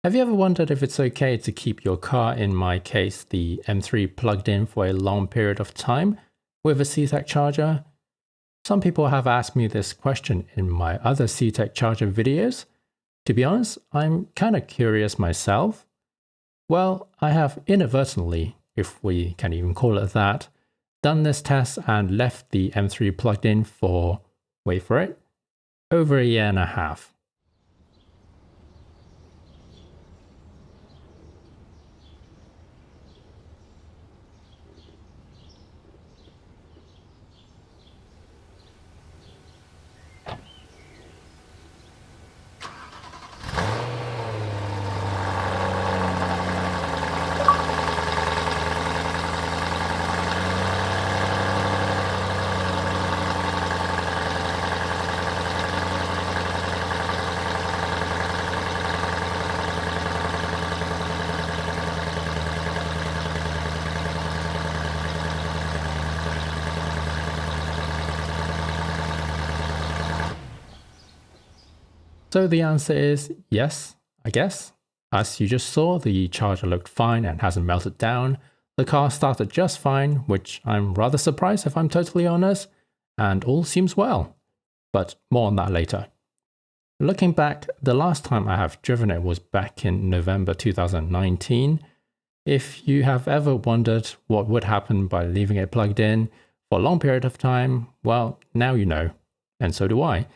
Have you ever wondered if it's okay to keep your car, in my case the M3, plugged in for a long period of time with a CTEK charger? Some people have asked me this question in my other CTEK charger videos. To be honest, I'm kind of curious myself. Well, I have inadvertently, if we can even call it that, done this test and left the M3 plugged in for, wait for it, over a year and a half. So the answer is yes, I guess. As you just saw, the charger looked fine and hasn't melted down. The car started just fine, which I'm rather surprised if I'm totally honest, and all seems well. But more on that later. Looking back, the last time I have driven it was back in November 2019. If you have ever wondered what would happen by leaving it plugged in for a long period of time, well, now you know, and so do I.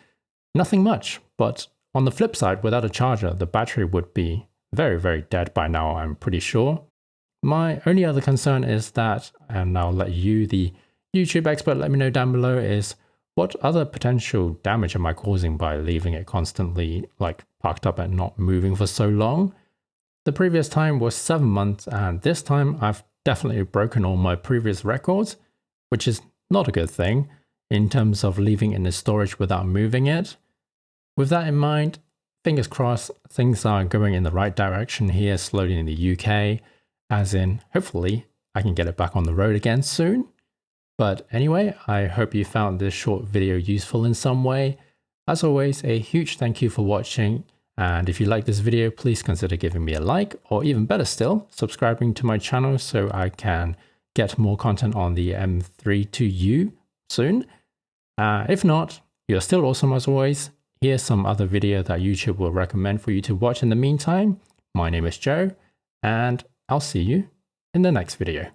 Nothing much, but on the flip side, without a charger, the battery would be very, very dead by now, I'm pretty sure. My only other concern is that, and I'll let you, the YouTube expert, let me know down below, is what other potential damage am I causing by leaving it constantly parked up and not moving for so long? The previous time was 7 months, and this time I've definitely broken all my previous records, which is not a good thing in terms of leaving it in the storage without moving it. With that in mind, fingers crossed, things are going in the right direction here slowly in the UK, as in hopefully I can get it back on the road again soon. But anyway, I hope you found this short video useful in some way. As always, a huge thank you for watching, and if you like this video, please consider giving me a like, or even better still, subscribing to my channel so I can get more content on the M3 to you soon. If not, you're still awesome as always. Here's some other video that YouTube will recommend for you to watch in the meantime. My name is Joe, and I'll see you in the next video.